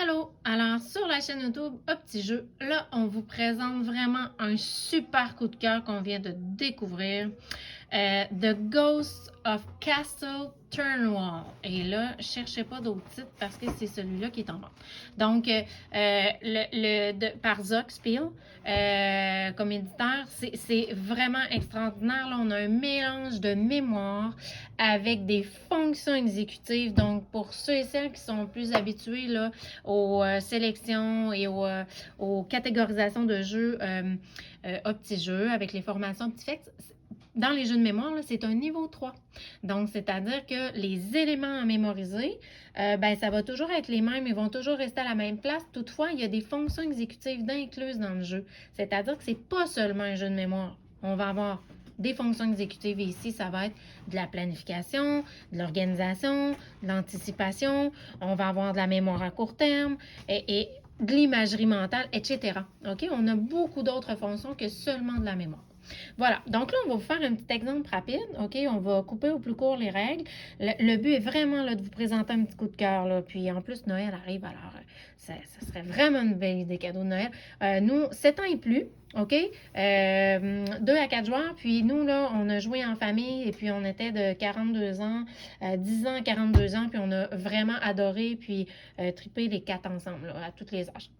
Allô! Alors, sur la chaîne YouTube Un Petit Jeu, là, on vous présente vraiment un super coup de cœur qu'on vient de découvrir. The Ghost of Castle Turnwall. Et là, cherchez pas d'autres titres parce que c'est celui-là qui est en vente. Donc, par Zoc Spiel, comme éditeur, c'est vraiment extraordinaire. Là, on a un mélange de mémoire avec des fonctions exécutives. Donc, pour ceux et celles qui sont plus habitués là, aux sélections et aux catégorisations de jeux à petits jeux avec les formations petits faits, dans les jeux de mémoire, c'est un niveau 3. Donc, c'est-à-dire que les éléments à mémoriser, ça va toujours être les mêmes, ils vont toujours rester à la même place. Toutefois, il y a des fonctions exécutives incluses dans le jeu. C'est-à-dire que c'est pas seulement un jeu de mémoire. On va avoir des fonctions exécutives et ici, ça va être de la planification, de l'organisation, de l'anticipation. On va avoir de la mémoire à court terme et de l'imagerie mentale, etc. OK? On a beaucoup d'autres fonctions que seulement de la mémoire. Voilà, donc là, on va vous faire un petit exemple rapide, OK? On va couper au plus court les règles. Le but est vraiment là, de vous présenter un petit coup de cœur, là. Puis en plus, Noël arrive, alors ça serait vraiment une belle idée cadeau de Noël. Nous, 7 ans et plus, OK? 2 à 4 joueurs, puis nous, là, on a joué en famille et puis on était de 42 ans, 10 ans à 42 ans, puis on a vraiment adoré, puis trippé les 4 ensemble, là, à tous les âges.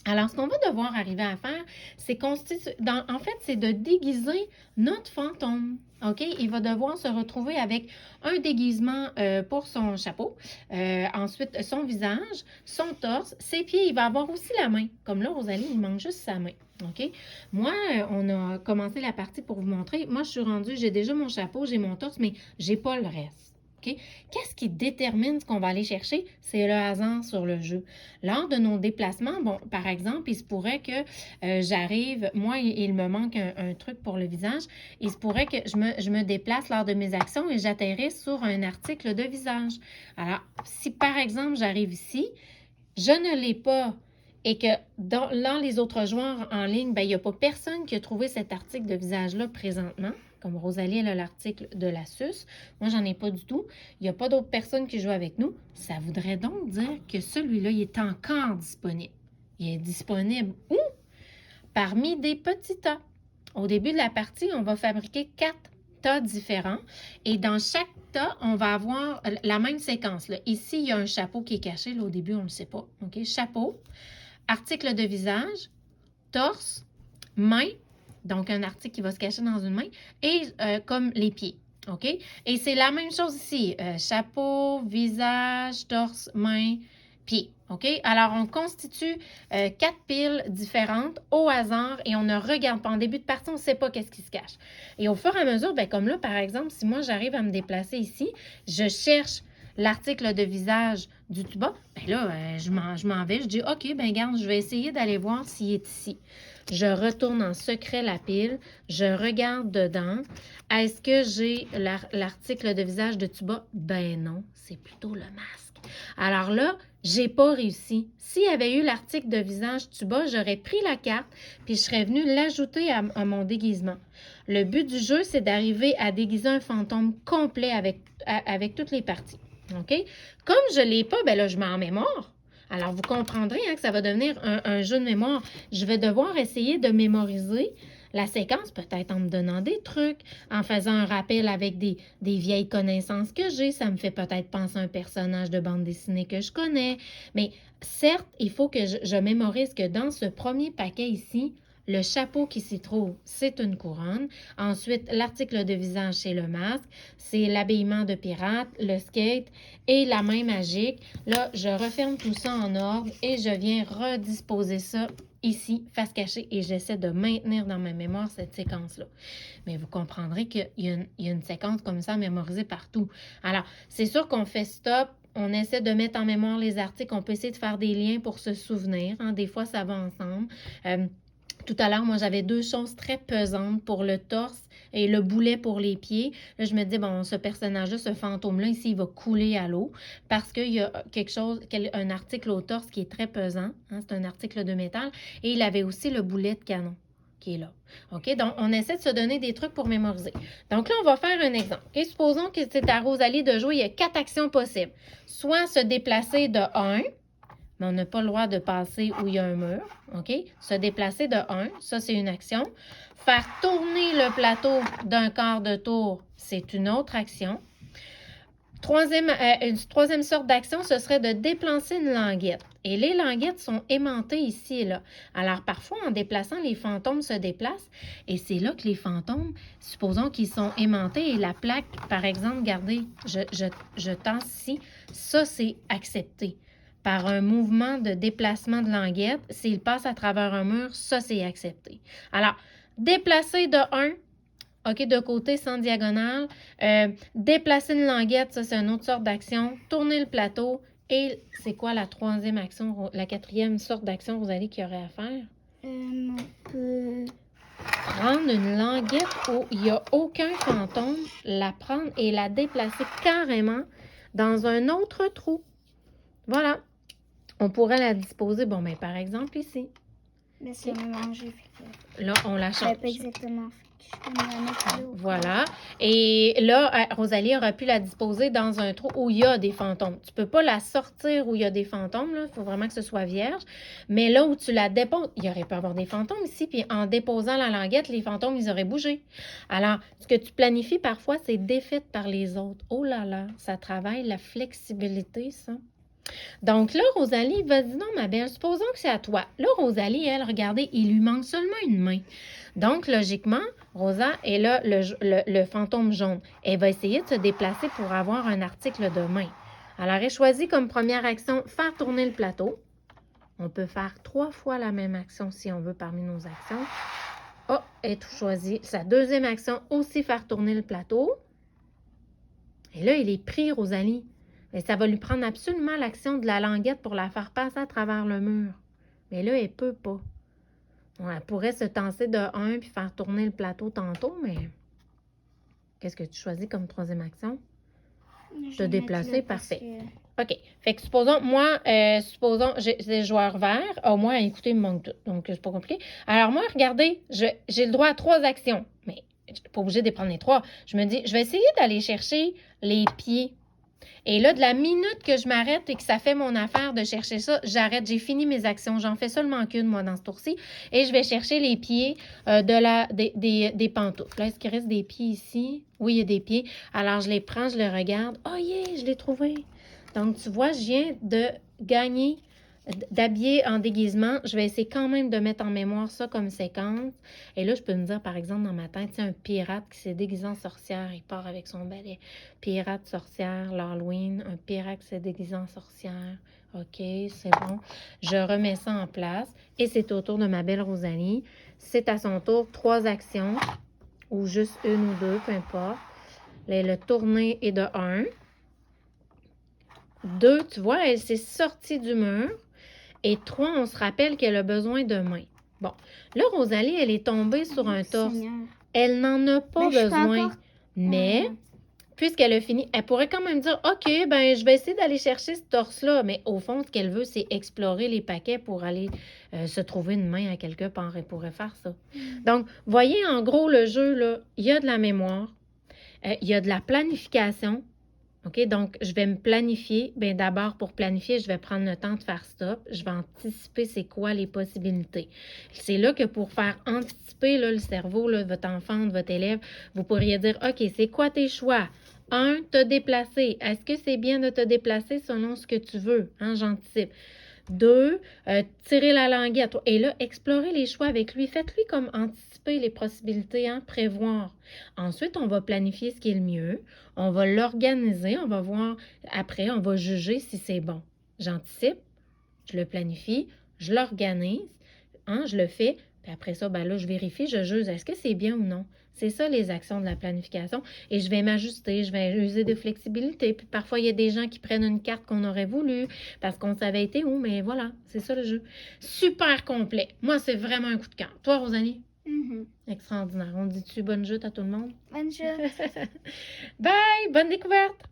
Alors, ce qu'on va devoir arriver à faire, c'est en fait, c'est de déguiser notre fantôme. OK? Il va devoir se retrouver avec un déguisement pour son chapeau, ensuite son visage, son torse, ses pieds. Il va avoir aussi la main. Comme là, Rosalie, il manque juste sa main. OK? Moi, on a commencé la partie pour vous montrer. Moi, je suis rendue, j'ai déjà mon chapeau, j'ai mon torse, mais j'ai pas le reste. Okay? Qu'est-ce qui détermine ce qu'on va aller chercher? C'est le hasard sur le jeu. Lors de nos déplacements, bon, par exemple, il se pourrait que j'arrive, moi, il me manque un truc pour le visage, il se pourrait que je me déplace lors de mes actions et j'atterrisse sur un article de visage. Alors, si par exemple, j'arrive ici, je ne l'ai pas et que dans les autres joueurs en ligne, il n'y a pas personne qui a trouvé cet article de visage-là présentement, comme Rosalie, elle a l'article de la SUS. Moi, j'en ai pas du tout. Il n'y a pas d'autres personnes qui jouent avec nous. Ça voudrait donc dire que celui-là, il est encore disponible. Il est disponible où? Parmi des petits tas. Au début de la partie, on va fabriquer 4 tas différents. Et dans chaque tas, on va avoir la même séquence. Là. Ici, il y a un chapeau qui est caché. Là, au début, on ne le sait pas. OK? Chapeau, article de visage, torse, main, donc un article qui va se cacher dans une main, et comme les pieds. OK? Et c'est la même chose ici. Chapeau, visage, torse, main, pied. OK? Alors, on constitue 4 piles différentes au hasard et on ne regarde pas. En début de partie, on ne sait pas qu'est-ce qui se cache. Et au fur et à mesure, comme là, par exemple, si moi, j'arrive à me déplacer ici, je cherche l'article de visage du tuba, là, je m'en vais, je dis, OK, regarde, je vais essayer d'aller voir s'il est ici. Je retourne en secret la pile, je regarde dedans. Est-ce que j'ai l'article de visage de tuba? Ben non, c'est plutôt le masque. Alors là, j'ai pas réussi. S'il y avait eu l'article de visage tuba, j'aurais pris la carte puis je serais venue l'ajouter à mon déguisement. Le but du jeu, c'est d'arriver à déguiser un fantôme complet avec toutes les parties. OK? Comme je ne l'ai pas, là, je mets en mémoire. Alors, vous comprendrez que ça va devenir un jeu de mémoire. Je vais devoir essayer de mémoriser la séquence, peut-être en me donnant des trucs, en faisant un rappel avec des vieilles connaissances que j'ai. Ça me fait peut-être penser à un personnage de bande dessinée que je connais. Mais certes, il faut que je mémorise que dans ce premier paquet ici, le chapeau qui s'y trouve, c'est une couronne. Ensuite, l'article de visage, c'est le masque. C'est l'habillement de pirate, le skate et la main magique. Là, je referme tout ça en ordre et je viens redisposer ça ici, face cachée, et j'essaie de maintenir dans ma mémoire cette séquence-là. Mais vous comprendrez qu'il y a une séquence comme ça à mémoriser partout. Alors, c'est sûr qu'on fait stop. On essaie de mettre en mémoire les articles. On peut essayer de faire des liens pour se souvenir. Des fois, ça va ensemble. Tout à l'heure, moi, j'avais 2 choses très pesantes pour le torse et le boulet pour les pieds. Là, je me dis, bon, ce personnage-là, ce fantôme-là, ici, il va couler à l'eau parce qu'il y a un article au torse qui est très pesant. C'est un article de métal. Et il avait aussi le boulet de canon qui est là. OK? Donc, on essaie de se donner des trucs pour mémoriser. Donc là, on va faire un exemple. OK? Supposons que c'est à Rosalie de jouer. Il y a 4 actions possibles. Soit se déplacer de 1, mais on n'a pas le droit de passer où il y a un mur. OK? Se déplacer de 1, ça, c'est une action. Faire tourner le plateau d'un quart de tour, c'est une autre action. Une troisième sorte d'action, ce serait de déplacer une languette. Et les languettes sont aimantées ici et là. Alors, parfois, en déplaçant, les fantômes se déplacent. Et c'est là que les fantômes, supposons qu'ils sont aimantés et la plaque, par exemple, regardez, je tense ici, ça, c'est accepté. Par un mouvement de déplacement de languette, s'il passe à travers un mur, ça, c'est accepté. Alors, déplacer de 1, OK, de côté sans diagonale. Déplacer une languette, ça, c'est une autre sorte d'action. Tourner le plateau. Et c'est quoi la troisième action, la quatrième sorte d'action, Rosalie, qu'il y aurait à faire? On peut Prendre une languette où il n'y a aucun fantôme, la prendre et la déplacer carrément dans un autre trou. Voilà. On pourrait la disposer, bon, mais par exemple ici. Mais c'est mélangé. Là, on la change. Pas exactement. Voilà. Et là, Rosalie aurait pu la disposer dans un trou où il y a des fantômes. Tu peux pas la sortir où il y a des fantômes, là. Il faut vraiment que ce soit vierge. Mais là où tu la déposes, il y aurait pu avoir des fantômes ici. Puis en déposant la languette, les fantômes, ils auraient bougé. Alors, ce que tu planifies parfois, c'est défaite par les autres. Oh là là, ça travaille la flexibilité, ça. Donc là, Rosalie, vas-y non, ma belle, supposons que c'est à toi. Là, Rosalie, elle, regardez, il lui manque seulement une main. Donc, logiquement, Rosa est là, le fantôme jaune. Elle va essayer de se déplacer pour avoir un article de main. Alors, elle choisit comme première action, faire tourner le plateau. On peut faire 3 fois la même action si on veut parmi nos actions. Oh, elle a tout choisi. Sa deuxième action, aussi faire tourner le plateau. Et là, il est pris, Rosalie. Mais ça va lui prendre absolument l'action de la languette pour la faire passer à travers le mur. Mais là, elle ne peut pas. Bon, elle pourrait se tasser de 1 puis faire tourner le plateau tantôt, mais qu'est-ce que tu choisis comme troisième action? Te déplacer, parfait. OK. Fait que supposons, moi, j'ai des joueurs verts. Au moins, écoutez, il me manque tout. Donc, c'est pas compliqué. Alors, moi, regardez, j'ai le droit à 3 actions. Mais je ne suis pas obligée de prendre les 3. Je me dis, je vais essayer d'aller chercher les pieds. Et là, de la minute que je m'arrête et que ça fait mon affaire de chercher ça, j'arrête, j'ai fini mes actions. J'en fais seulement qu'une, moi, dans ce tour-ci. Et je vais chercher les pieds des pantoufles. Là, est-ce qu'il reste des pieds ici? Oui, il y a des pieds. Alors, je les prends, je les regarde. Oh yeah, je l'ai trouvé. Donc, tu vois, je viens de gagner, d'habiller en déguisement. Je vais essayer quand même de mettre en mémoire ça comme séquence. Et là, je peux me dire, par exemple, dans ma tête, un pirate qui s'est déguisé en sorcière, il part avec son balai. Pirate, sorcière, l'Halloween, un pirate qui s'est déguisé en sorcière. OK, c'est bon. Je remets ça en place. Et c'est au tour de ma belle Rosalie. C'est à son tour 3 actions, ou juste 1 ou 2, peu importe. Là, le tourner est de 1. 2, tu vois, elle s'est sortie du mur. Et 3, on se rappelle qu'elle a besoin de mains. Bon, là, Rosalie, elle est tombée sur un torse. Elle n'en a pas besoin. Mais, puisqu'elle a fini, elle pourrait quand même dire, OK, ben je vais essayer d'aller chercher ce torse-là. Mais au fond, ce qu'elle veut, c'est explorer les paquets pour aller se trouver une main à quelque part. Elle pourrait faire ça. Donc, voyez, en gros, le jeu, là, il y a de la mémoire. Il y a de la planification. OK, donc je vais me planifier. Bien, d'abord, pour planifier, je vais prendre le temps de faire stop. Je vais anticiper c'est quoi les possibilités. C'est là que pour faire anticiper là, le cerveau là, de votre enfant, de votre élève, vous pourriez dire, OK, c'est quoi tes choix? 1, te déplacer. Est-ce que c'est bien de te déplacer selon ce que tu veux? Hein, j'anticipe. 2, tirer la languette. Et là, explorer les choix avec lui. Faites-lui comme anticiper les possibilités, hein, prévoir. Ensuite, on va planifier ce qui est le mieux. On va l'organiser. On va voir après, on va juger si c'est bon. J'anticipe, je le planifie, je l'organise, hein, je le fais. Puis après ça, ben là, je vérifie, je juge. Est-ce que c'est bien ou non? C'est ça, les actions de la planification. Et je vais m'ajuster, je vais user de flexibilité. Puis parfois, il y a des gens qui prennent une carte qu'on aurait voulu parce qu'on savait été où, mais voilà, c'est ça le jeu. Super complet. Moi, c'est vraiment un coup de cœur. Toi, Rosalie? Extraordinaire. On dit-tu bonne jeu à tout le monde? Bonne jeu. Bye! Bonne découverte!